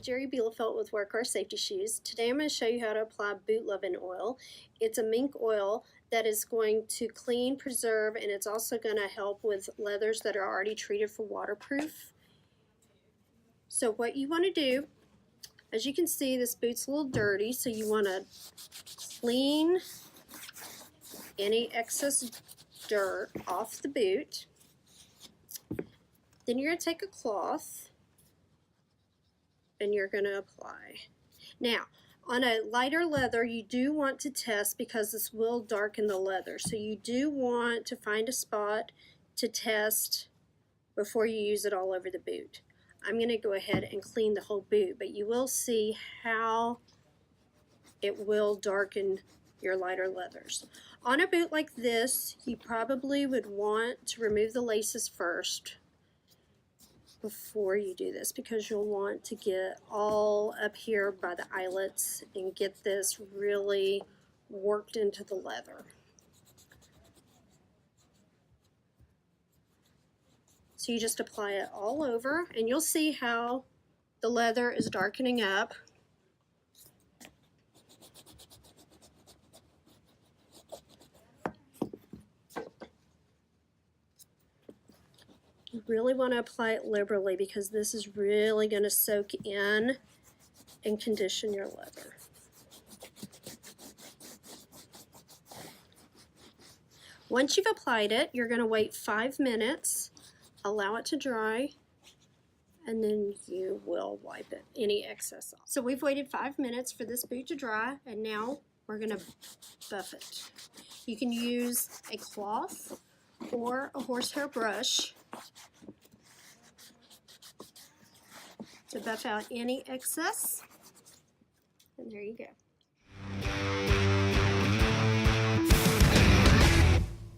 Jerry Bielefeld with Workhorse Safety Shoes. Today I'm going to show you how to apply boot Lovin Oil. It's a mink oil that is going to clean, preserve, and it's also going to help with leathers that are already treated for waterproof. So what you want to do, as you can see, this boot's a little dirty, so you want to clean any excess dirt off the boot. Then you're going to take a cloth and you're going to apply. Now, on a lighter leather, you do want to test because this will darken the leather. So you do want to find a spot to test before you use it all over the boot. I'm going to go ahead and clean the whole boot, but you will see how it will darken your lighter leathers. On a boot like this, you probably would want to remove the laces first before you do this, because you'll want to get all up here by the eyelets and get this really worked into the leather. So you just apply it all over and you'll see how the leather is darkening up. You really want to apply it liberally because this is really going to soak in and condition your leather. Once you've applied it, you're going to wait 5 minutes, allow it to dry, and then you will wipe it, any excess off. So we've waited 5 minutes for this boot to dry, and now we're going to buff it. You can use a cloth or a horsehair brush to buff out any excess, and there you go.